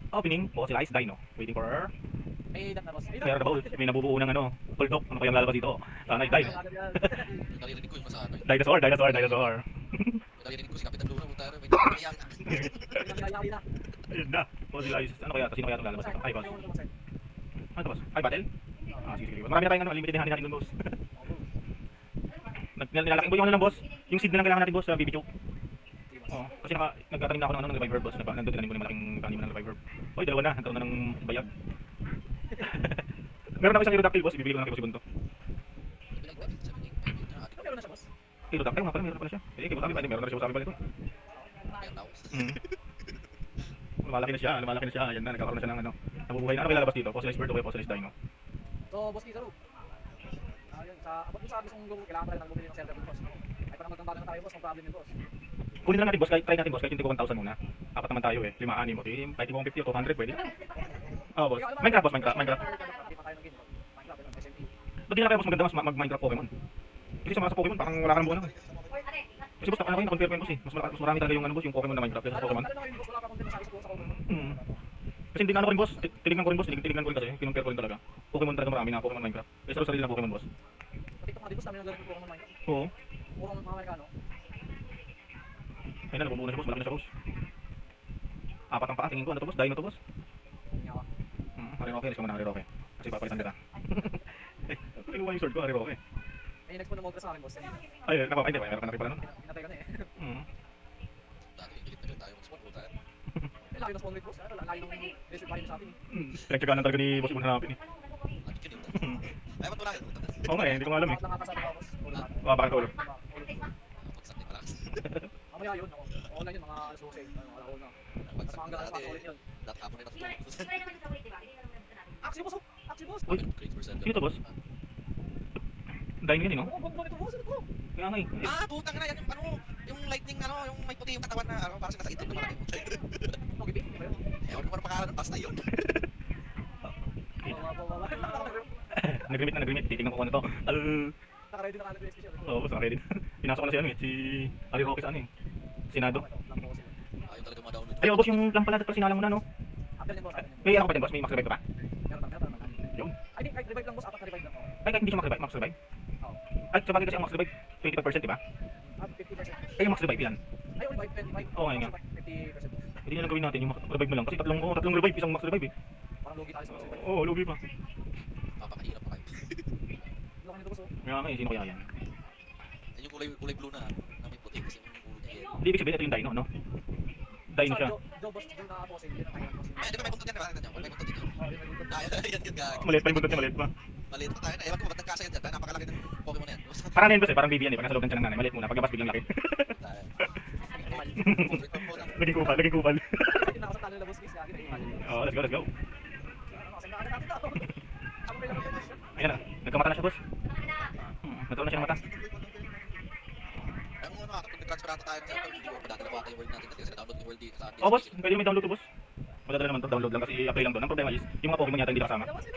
Opening, fossilized dino. Waiting for May dat na boss. May Meron na ba? May nabubuo ng ano, tuldok. Ano kayang lalabas dito? Sana ay dino. Naririnig ko yung masano eh. Dinosaur, dinosaur, dinosaur. Naririnig ko si Kapitan Luna, puta may nangyayari na. Nangyayari na. Ayun na. Fossilized. Ano kaya? Sino kaya itong lalabas dito? Ay, boss. Ano to, boss? Ay, battle? Ah, sige, sige. Marami na tayong ano, limited na natin doon, boss. Nilalaking ko yung ano lang, boss. Yung seed na lang kailangan natin, boss, sa BB choke. Oh, kasi nagtatanim na ako ng ano, ng revive boss. Nandun tinanim ko ng malaking taniman ng revive. Oy, dalawa na. Nagkaroon na ng bayag. Meron ako isang Aerodactyl, boss. Ibibigay ko lang kay boss Bunto. Meron na siya boss. Aerodactyl, nga pala, meron pala siya. Eh, kay boss Abi, meron na rin siya boss Abi pala ito. Lumalaki na siya, lumalaki na siya. Ayan na, nagkakaroon na siya ng ano. Nabubuhay na. Ano kaya lalabas dito? Fossilized bird o kaya fossilized dino? So boss Kizaru. Ayun, sa abot mo sa gusto mong kailangan pa rin ng bumili ng server boss. Ay parang magtambalan na tayo boss, ang problem yun boss. Kunin na natin, boss. Try natin, boss. Kahit hindi ko 1,000 muna. Apat naman tayo eh. 5, 6 mo. Kahit hindi ko 150 o 200, pwede. Oo, boss. Minecraft, boss. Minecraft. Hindi pa tayo ng game boss. Minecraft yun, SMT. Ba't di na kaya, boss, maganda mas mag-Minecraft Pokemon? Kasi sa mga sa Pokemon, parang wala ka ng buwan lang. Kasi boss, ano ko yun, na-confirm ko yun, boss eh. Mas marami talaga yung ano, boss, yung Pokemon na Minecraft kaysa sa Pokemon. Ano ngayon boss, wala pa akong pinasali sa Pokemon. Kasi hindi na ano ko rin, boss. Tinignan ko rin, boss. Tinignan ko rin kasi. Kinumpare ko rin talaga. Pokemon talaga marami na Pokemon Minecraft. Kaysa sa sarili na Pokemon, boss. TikTok nga din boss, namin naglalaro ng Pokemon Minecraft. Oo. Puro mga Amerikano. Ayun na, nabubuo na siya, boss. Malaki na siya, boss. Apat ang paa. Tingin ko, ano to, boss? Dino to, boss. Ngawa. Hariroke. Alis ka muna, Hariroke. Kasi papalitan kita. Kinuha yung sword ko, Hariroke. May next po na mode sa akin boss. Ay, hindi. Meron ka na pala nun. Pinatay ka na eh. Dati galit na galit tayo mag-sport, puta. May layo ng spawn rate boss. Ano, layo ng desert biome sa atin. Pinagtsagaan talaga ni Boss Ibon hanapin eh. Lagi ka dito. Ay, ba't wala kayo? Oo nga eh, hindi ko nga alam eh. Lahat ng atas sa baba boss. Puro lahat. Bakit ulo? Pagsak ni Malakas. Mamaya yun, ako. Online yun, mga alas 12. Ano, alauna. Mas mga hanggang alas 4 ulit yun. Dati hapon ay natutulog. Aksi boss! oh! Aksi boss! Uy, Great for sino to, boss? Dino yun eh, no? Ang ganda nito boss! Ano to? Kaya nga eh. Putang na yan yung ano, yung lightning ano, yung may puti yung katawan na ano, parang nasa itlog na malaki. Togepi? Di ba yun? Ewan ko parang pangalan, basta yun. Nag-remit. Titignan ko kung ano to. Naka-ready na kagad yung special. Oo, boss, ready. Pinasok ko na si ano eh, si Hariroke sa ano eh. Senado. Ayaw talaga ma-download. Ay, boss, yung lang pala pala sinalang mo na, no? After din boss. May ano ka pa din, boss? May max revive ka pa? Meron lang. Yun. I think kahit revive lang boss, apat na revive lang. Ay, kahit hindi siya max revive. Oo. Ay, sabagay kasi ang max revive, 25%, di ba? 50%. Ay, yung max revive, ilan? Ay, only 25. Oo, nga. 50% boss. Hindi na lang gawin natin yung max revive mo lang. Kasi tatlong revive, isang max revive eh. Parang lugi tayo sa boss revive. Oo, lugi pa. Papakahirap pa kayo. Laki nito boss oh. Kaya nga eh, sino kaya yan? Yan yung kulay blue na may puti kasi yung ulo niya yun. Hindi, ibig sabihin, ito yung dino, no? Dino siya. Do boss, yung naka-boss, hindi na tayo boss. Di ba may buntot yan, diba? Tignan nyo, may buntot din yun. Oh, yun may buntot. Yan gag. Maliit pa yung bundot niya, maliit pa. Maliit pa tayo na. Ewan ko ba't nagkasa yan dyan. Dahil napakalaki ng Pokemon na yan. Parang ano yun, boss eh, parang baby yan eh. Pag nasa loob ng tiyan ng nanay, maliit muna. Paglabas, biglang laki. Naging kupal. Hindi na ako sa talo na boss, please. Gagi na imagine. Oo, let's go. Ano, kasi nakakita natin daw. Ako may laman tayo. Ayan na, nagkamata na siya, boss. Natuloy na siya ng mata. Ayaw mo nga, kapag nag-transfer ata tayo ng cellphone, hindi mo padadala yung world natin kasi na-download yung world dito sa atin. Oh, boss, pwede may download to, boss. Madadala naman to, download lang kasi i-apply lang to. Ang problema is, yung mga Pokemon yata hindi kasama. Sino boss?